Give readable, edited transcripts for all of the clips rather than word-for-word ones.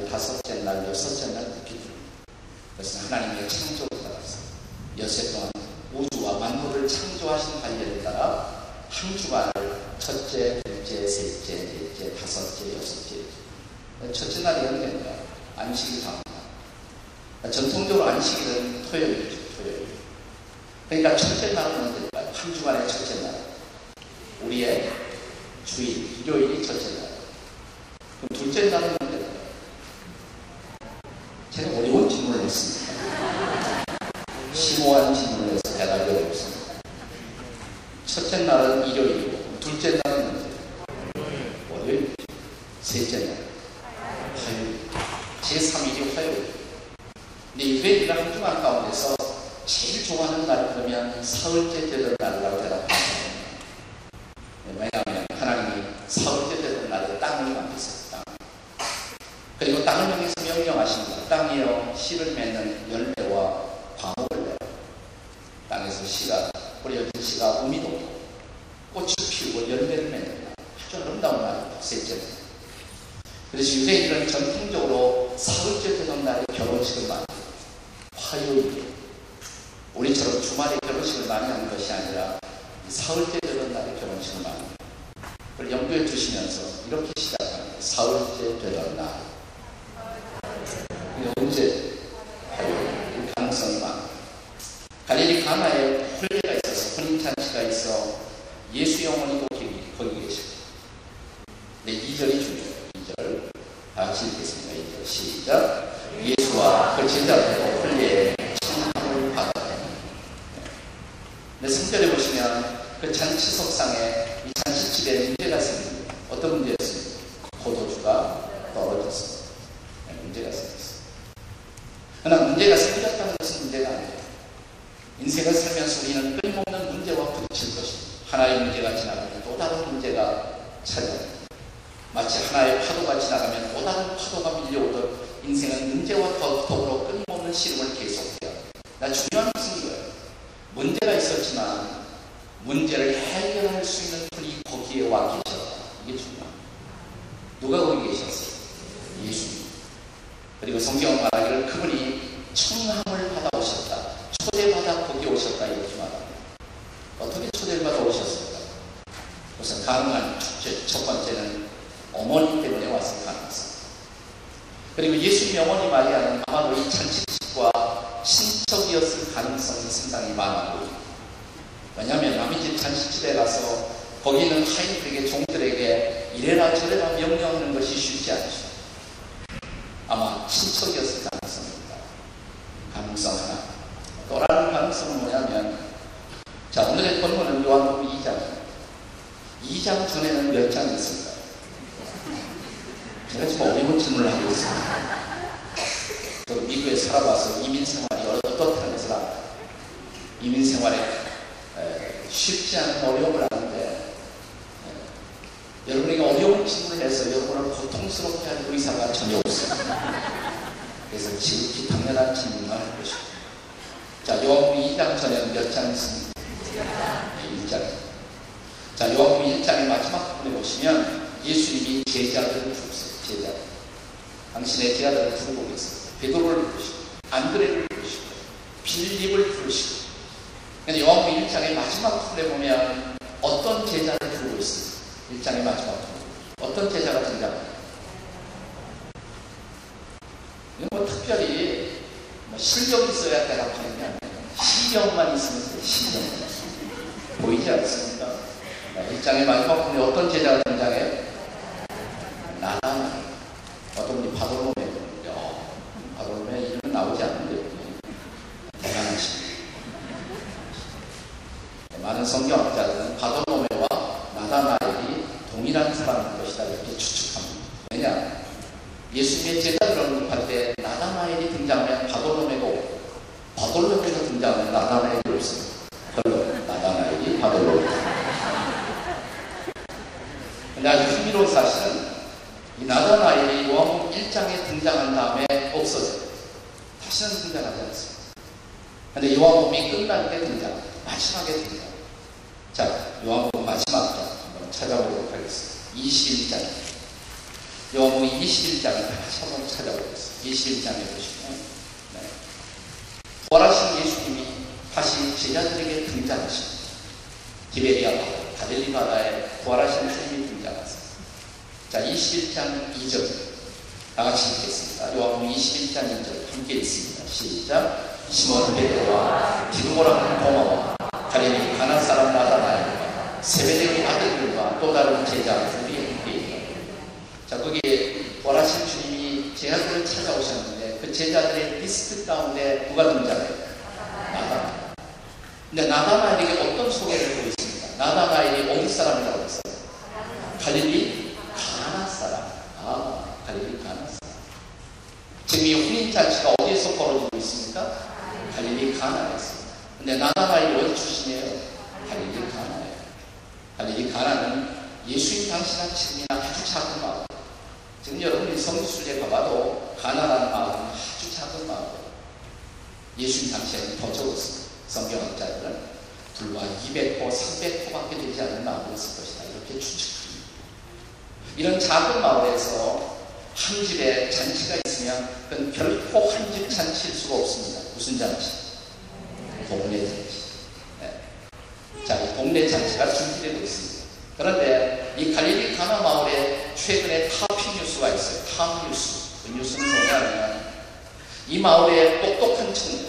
날, 다섯째 날, 여섯째 날 이렇게 부릅니다. 그것은 하나님의 창조를 따라서 여섯 동안 우주와 만물을 창조하신 관례를 따라 한 주간을 첫째, 둘째, 셋째, 넷째, 다섯째, 여섯째. 첫째 날이 언제인가? 안식일 다음 날. 전통적으로 안식일은 토요일이죠. 토요일. 그러니까 첫째 날은 언제일까요? 한 주간의 첫째 날. 우리의 주일, 일요일이 첫째 날. 그럼 둘째 날은 언제일까요? 제가 어려운 질문을 했습니다. 심오한 질문을 해서 대답이 어렵습니다. 첫째 날은 일요일이고 둘째 날은 언제? 월요일. 셋째 날 화요일. 제3일이 화요일. 근데 유대인들은 한 주간 가운데서 제일 좋아하는 날이 그러면 사흘째 되던 날이라고 대답합니다. 왜냐하면 하나님이 사흘째 되던 날에 땅을 만드셨다. 그리고 땅을 향해서 명령하십니다. 땅이여 씨를 맺는 열매와 과목을 내라. 땅에서 씨가 뿌려진 씨가 우미 돋고 꽃을 피우고 열매를 맺는다. 아주 아름다운 날입니다. 셋째 날. 그래서 유대인들은 전통적으로 사흘째 되던 날에 결혼식을 많이 해요. 화요일에. 우리처럼 주말에 결혼식을 많이 하는 것이 아니라 사흘째 되던 날에 결혼식을 많이 해요. 그걸 염두에 두시면서 이렇게 시작합니다. 사흘째 되던 날. 언제? 화요일. 가능성이 많아요. 갈릴리 가나에 혼례가 있어서 혼인잔치가 있어 예수 영혼이 거기 계십니다. 네, 2절이 중요해요. 2절 다 같이 읽겠습니다. 2절 시작. 예수와 그 제자들도 혼례에 청함을 받았다. 네, 3절에 보시면 그 잔치석상에 이 잔치집에 문제가 생깁니다. 어떤 문제였습니까? 포도주가 떨어졌습니다. 네, 문제가 생겼습니다. 그러나 문제가 생겼다는 것은 문제가 아니에요. 인생을 살면서 우리는 끊임없는 문제와 부딪힐 것입니다. 하나의 문제가 지나가면 또 다른 문제가 찾아옵니다. 마치 하나의 파도가 지나가면 또 다른 파도가 밀려오듯 인생은 문제와 더불어 끊임없는 씨름을 계속해야 합니다. 중요한 것은 이거예요. 문제가 있었지만 문제를 해결할 수 있는 분이 거기에 와 계셨다. 이게 중요합니다. 누가 거기 계셨어요? 예수님. 그리고 성경은 말하기를 그분이 청함을 받아오셨다. 초대받아 거기 오셨다. 이렇게 말합니다. 어떻게 초대를 받아 오셨을까? 우선 가능한 첫 번째는 어머니 때문에 왔을 가능성. 그리고 예수님의 어머니 마리아는 아마도 이 잔치집과 친척이었을 가능성이 상당히 많아 보입니다. 왜냐하면 남의 집 잔치집에 가서 거기 있는 하인들에게 종들에게 이래라 저래라 명령하는 것이 쉽지 않죠. 아마 친척이었을 가능성입니다. 가능성 하나. 또 다른 가능성은 뭐냐면, 자, 오늘의 본문은 요한복음 2장. 2장 전에는 몇 장이 있을까요? 제가 지금 어려운 질문을 하고 있습니다. 저도 미국에 살아봐서 이민생활이 어떻다는 것을 압니다. 이민생활에 쉽지 않은 어려움을 아는데, 여러분에게 어려운 질문을 해서 여러분을 고통스럽게 할 의사가 전혀 없습니다. 그래서 지극히 당연한 질문만 할 것입니다. 자, 요한복음 2장 전에는 몇 장 있습니까? 1장. 자, 요한복음 1장의 마지막 부분에 보시면 예수님이 제자들을 부르세요. 제자들. 당신의 제자들을 부르고 계세요. 베드로를 부르시고, 안드레를 부르시고, 빌립을 부르시고. 근데 요한복음 1장의 마지막 부분에 보면 어떤 제자를 부르고 있습니다. 1장의 마지막 부분. 어떤 제자가 등장합니다. 이건 뭐 특별히 실력이 있어야 대답하는 게 아니에요. 신경만 있으면 돼요. 신경만. 보이지 않습니까? 1장의 마지막 부분에 어떤 제자가 등장해요? 나다나엘. 어떤 분이 바돌로메요. 바돌로메 이름은 나오지 않는데 대단하십니다. 많은 성경학자들은 바돌로메와 나다나엘이 동일한 사람인 것이다 이렇게 추측합니다. 왜냐? 예수님의 제자들을 언급할 때 나다나엘이 등장하면 바돌로메가 없고 바돌로메가 등장하면 나다나엘이 없습니다. 별로 나다나엘이 바돌로메. 근데 아주 흥미로운 사실은 이 나다나엘이 요한복음 1장에 등장한 다음에 없어져요. 다시는 등장하지 않습니다. 근데 요한복음이 끝날 때 등장, 마지막에 등장. 자, 요한복음 마지막 장 한번 찾아보도록 하겠습니다. 21장. 요한복음 21장을 다시 한번 찾아보겠습니다. 21장에 보시면 부활하신 예수님이 다시 제자들에게 등장하십니다. 디베리아 바다, 갈릴리 바다에 부활하신 주님이 등장하십니다. 자, 21장 2절 다 같이 읽겠습니다. 요한복음 21장 2절 함께 읽습니다. 시작. 시몬 베드로와 디두모라 하는 도마와 갈릴리 가나 사람 나다나엘과 세베데의 아들들과 또 다른 제자들이 함께 있다. 자, 거기에 부활하신 주님이 제자들을 찾아오셨는데 그 제자들의 리스트 가운데 누가 등장해요? 나다나엘. 근데 나다나엘에게 어떤 소개를 하고 있습니까? 나다나엘이 어디 사람이라고 했어요? 갈릴리 가나 사람. 갈릴리 가나 사람. 지금 이 혼인잔치가 어디에서 벌어지고 있습니까? 갈릴리 가나에서. 근데 나다나엘이 어디 출신이에요? 갈릴리 가나예요. 갈릴리 가나는 예수님 당시나 지금이나 아주 작은 마을. 지금 여러분이 성지순례 가봐도 가나라는 마을은 아주 작은 마을. 예수님 당시에는 더 적었습니다. 성경학자들은 불과 200호, 300호밖에 되지 않는 마을이었을 것이다. 이렇게 추측합니다. 이런 작은 마을에서 한 집에 잔치가 있으면 그건 결코 한 집 잔치일 수가 없습니다. 무슨 잔치? 동네 잔치. 네. 자, 이 동네 잔치가 준비되고 있습니다. 그런데 이 갈릴리 가나 마을에 최근에 탑 뉴스가 있어요. 탑 뉴스. 그 뉴스는 뭐냐면 이 마을에 똑똑한 청년,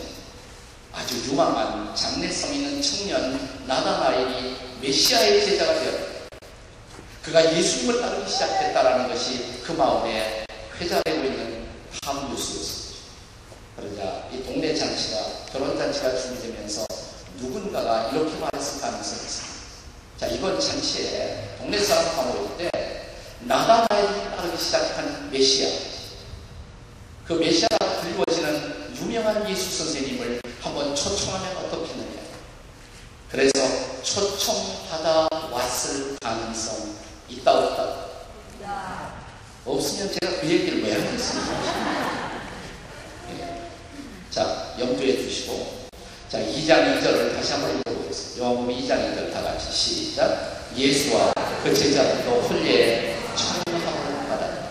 아주 유망한 장래성 있는 청년 나다나엘이 메시아의 제자가 되었다. 그가 예수님을 따르기 시작했다라는 것이 그 마을에 회자되고 있는 탑 뉴스였습니다. 그러자 이 동네 잔치가, 결혼 잔치가 준비되면서 누군가가 이렇게 말했을 가능성이 있습니다. 자, 이번 잔치에 동네 사람 가모일 때 나다나엘이 따르기 시작한 메시아, 그 메시아가 불리워지는 유명한 예수 선생님을 한번 초청하면 어떻겠느냐. 그래서 초청받아 왔을 가능성 있다 없다? 없으면 제가 그 얘기를 왜 하겠습니까? 예. 자, 염두에 두시고, 자, 2장 2절을 다시 한번 읽어보겠습니다. 요한복음 2장 2절 다 같이 시작. 예수와 그 제자들도 홀례에 초대함을 받았다.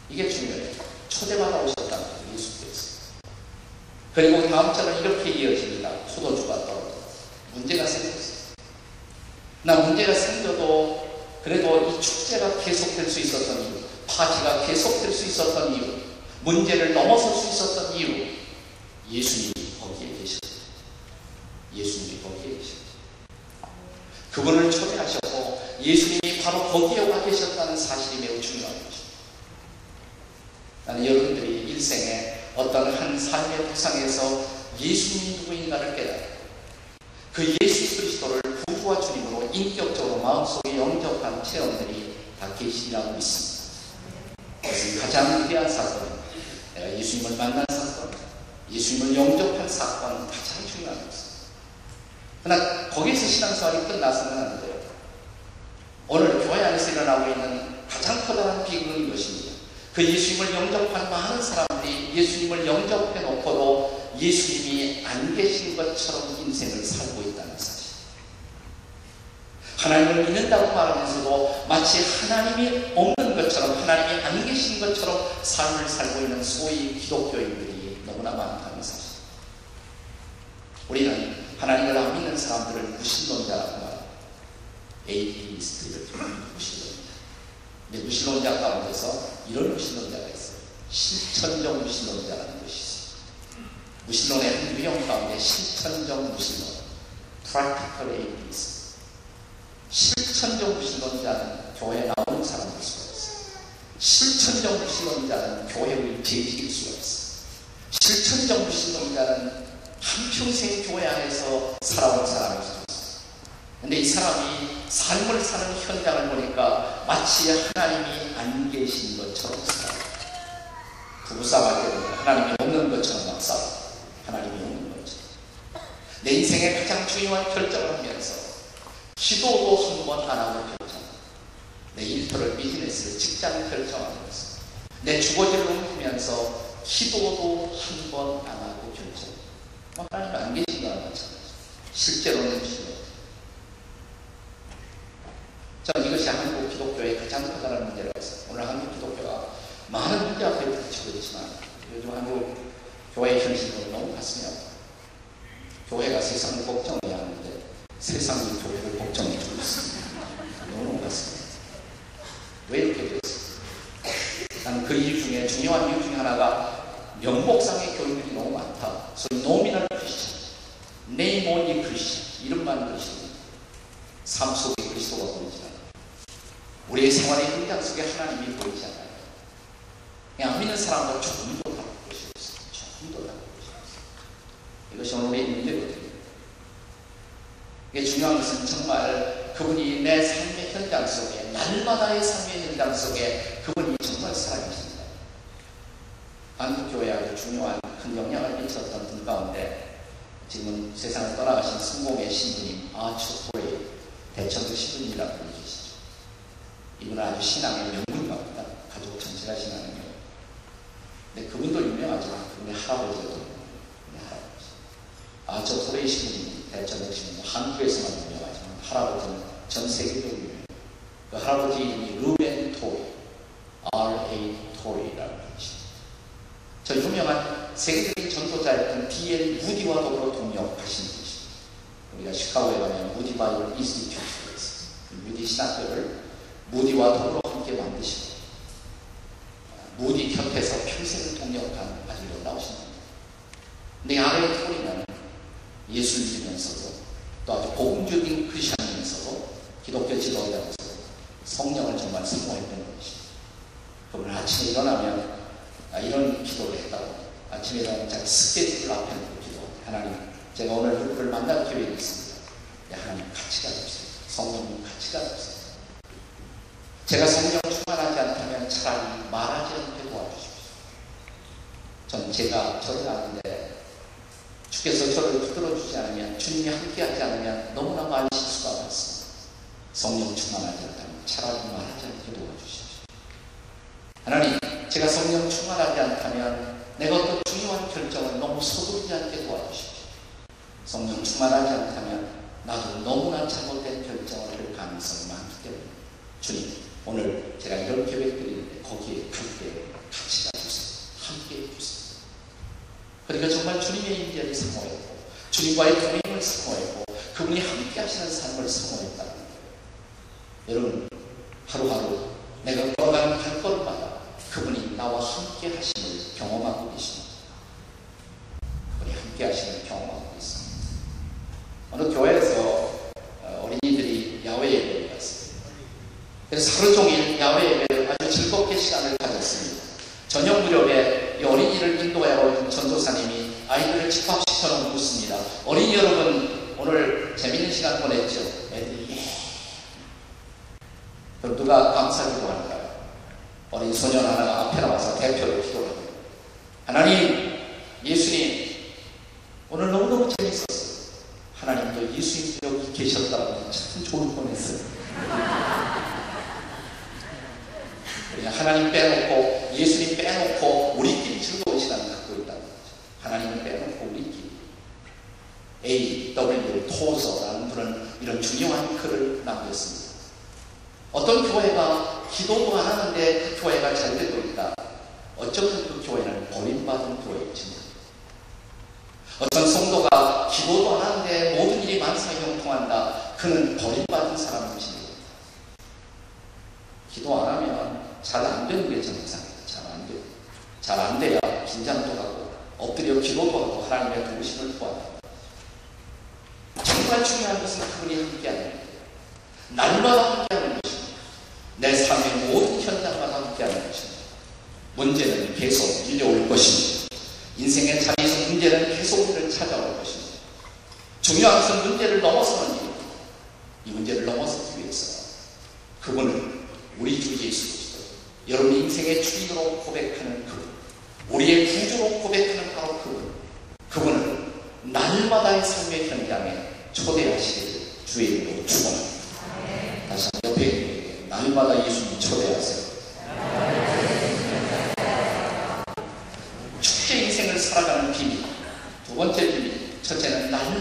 이게 중요해요. 초대받아 오셨다는 거죠. 예수께서. 그리고 다음 절은 이렇게 이어집니다. 포도주가 떨어져. 문제가 생겼어요. 나 문제가 생겨도 그래도 이 축제가 계속될 수 있었던 이유, 파티가 계속될 수 있었던 이유, 문제를 넘어설 수 있었던 이유, 예수님이 거기에 계셨다. 예수님이 거기에 계셨다. 그분을 초대하셨고 예수님이 바로 거기에 와 계셨다는 사실이 매우 중요한 것입니다. 나는 여러분들이 일생에 어떤 한 삶의 부상에서 예수님이 누구인가를 깨닫고 그 예수 그리스도를 구주와 주님으로 인격적으로 마음속에 영접한 체험들이 다 계시리라고 믿습니다. 그것은 가장 위대한 사건, 내가 예수님을 만난 사건, 예수님을 영접한 사건은 가장 중요한 것입니다. 그러나 거기서 신앙생활이 끝나서는 안 돼요. 오늘 교회 안에서 일어나고 있는 가장 커다란 비극은 이것입니다. 그 예수님을 영접한 많은 사람들이 예수님을 영접해 놓고도 예수님이 안 계신 것처럼 인생을 살고 있다는 사실. 하나님을 믿는다고 말하면서도 마치 하나님이 없는 것처럼, 하나님이 안 계신 것처럼 삶을 살고 있는 소위 기독교인들이 너무나 많다는 사실. 우리는 하나님을 안 믿는 사람들을 무신론자라고 말합니다. 에이티스트 이렇게 무신론자. 근데 무신론자 가운데서 이런 무신론자가 있어요. 실천적 무신론자라는 것이 있어요. 무신론의 한 유형 가운데 실천적 무신론, practical atheist. 실천적 무신론자는 교회에 나오는 사람일 수가 있어요. 실천적 무신론자는 교회의 재직일 수가 있어요. 실천적 무신론자는 한평생 교회 안에서 살아온 사람일 수가 있어요. 근데 이 사람이 삶을 사는 현장을 보니까 마치 하나님이 안 계신 것처럼 살아요. 부부싸움 할 때는 하나님이 없는 것처럼 막 싸워요. 하나님이 없는 것처럼. 내 인생의 가장 중요한 결정을 하면서 기도도 한 번 안 하고 결정합니다. 내 일터를, 비즈니스를, 직장을 결정하면서 내 주거지를 옮기면서 기도도 한 번 안 하고 결정합니다. 하나님 안 계신 거랑 마찬가지죠. 실제로는 필요. 저는 이것이 한국 기독교의 가장 커다란 문제라고 했어요. 오늘 한국 기독교 많은 문제 앞에 부딪히고 있지만 요즘 한국 교회의 현실은 너무 가슴이 아파요. 교회가 세상을 걱정해야 하는데 세상이 교회를 걱정해주고 있습니다. 너무 가슴이 왜 이렇게 됐어요? 나는 그 이유 중에 중요한 이유 중에 하나가 명목상의 교육이 너무 많다. 소위 노미널 크리스천, 네임 온리 크리스천, 이름만 크리스천, 삶 속에 그리스도가 보이지 않아요. 우리의 생활의 현장 속에 하나님이 보이지 않아요. 그냥 믿는 사람과 조금 더 다른 것이 없어요. 조금 더 다른 것이 없어요. 이것이 오늘의 문제거든요. 이게 중요한 것은 정말 그분이 내 삶의 현장 속에, 날마다의 삶의 현장 속에 그분이 정말 살아계십니다. 한국교회에 아주 중요한 큰 영향을 미쳤던 분 가운데 지금은 세상을 떠나가신 성공의 신부님 아처포의 대천도 신부님이라고 계시죠. 이분은 아주 신앙의 명문 갑니다. 가족 전체가 신앙의 명문. 근데 그분도 유명하지만 그분의 할아버지도 유명해요. 아처포의 신부님, 대천도 신부님, 한국에서만 유명하지만 할아버지는 전 세계적으로 유명해요. 그 할아버지 이름이 루벤 토이, R.A. 토이라고 하시죠. 저 유명한 세계적인 전도자였던 D.L. 무디와 더불어 동역하신 분이십니다. 우리가 시카고에 가면 무디 바이블 인스티튜트가 있어요. 무디 신학교를 무디와 더불어 함께 만드시고 무디 협회에서 평생을 동역한 아주 놀라우신 분입니다. 근데 R.A. 토이는 예수를 믿으면서도 또 아주 복음적인 크리스천이면서도 기독교 지도자로서 성령을 정말 사모했던 것입니다. 그러면 아침에 일어나면 이런 기도를 했다고. 아침에 일어나면 자기 스케줄 앞에 놓고 기도. 하나님, 제가 오늘 누구를 만날 기회가 있습니다. 하나님 같이 가주세요. 성령님 같이 가주세요. 제가 성령 충만하지 않다면 차라리 말하지 않게 도와주십시오. 전 제가 절을 하는데 주께서 저를 붙들어주지 않으면, 주님이 함께하지 않으면 너무나 많이 실수가 많습니다. 성령 충만하지 않다면 차라리 말하지 않게 도와주십시오. 하나님, 제가 성령 충만하지 않다면 내가 어떤 중요한 결정을 너무 서두르지 않게 도와주십시오. 성령 충만하지 않다면 나도 너무나 잘못된 결정을 할 가능성이 많기 때문에 주님, 오늘 제가 이런 계획들이 있는데 거기에 함께 같이 가주세요. 함께 해주세요. 그러니까 정말 주님의 임재를 사모했고 주님과의 동행을 사모했고 그분이 함께 하시는 삶을 사모했다는 거예요. 여러분, 하루하루 내가 걸어가는 발걸음마다 그분이 나와 함께 하심을 경험하고 계십니다. 그분이 함께 하심을 경험하고 있습니다. 어느 교회에서 어린이들이 야외 예배를 갔습니다. 그래서 하루 종일 야외 예배를 아주 즐겁게 시간을 가졌습니다. 저녁 무렵에 이 어린이를 인도하고 있는 전도사님이 아이들을 집합시켜놓고 묻습니다. 어린이 여러분, 오늘 재밌는 시간 보냈죠? 애들이 그럼 누가 감사기도 할까요? 어린 소년 하나가 앞에 나와서 대표로 기도를 합니다. 하나님, 예수님, 오늘 너무너무 재밌었어요. 하나님도 예수님도 여기 계셨다고 참 좋은 뻔했어요. 그냥 하나님 빼놓고 예수님 빼놓고 우리끼리 즐거운 시간을 갖고 있다는 거죠. 하나님을 빼놓고 우리끼리. A.W. 토저라는 분은 이런 중요한 글을 남겼습니다. 어떤 교회가 기도도 안 하는데 그 교회가 잘 되고 있다. 어쩌면 그 교회는 버림받은 교회입니다. 어떤 성도가 기도도 안 하는데 모든 일이 만사형통한다. 그는 버림받은 사람입니다. 기도 안 하면 잘 안 되는 게 정상이에요. 잘 안 돼요. 잘 안 돼야 긴장도 하고 엎드려 기도도 하고 하나님의 도우심을 구한다. 정말 중요한 것은 그분이 함께하는 거예요. 날마다 함께하는 것입니다. 내 삶의 모든 현장마다 함께하는 것입니다. 문제는 계속 밀려올 것입니다. 인생의 자리에서 문제는 계속 우리를 찾아올 것입니다. 중요한 것은 문제를 넘어서는 일입니다. 이 문제를 넘어서기 위해서 그분은 우리 주 예수 그리스도, 여러분 인생의 주인으로 고백하는 그분, 우리의 구주로 고백하는 바로 그분은 날마다의 삶의 현장에 초대하시기를 주의 이름으로 축원합니다. 다시 한번 옆에 있는 날마다 예수님 초대하세요. 축제 인생을 살아가는 비밀, 두 번째 비밀, 첫째는 날마다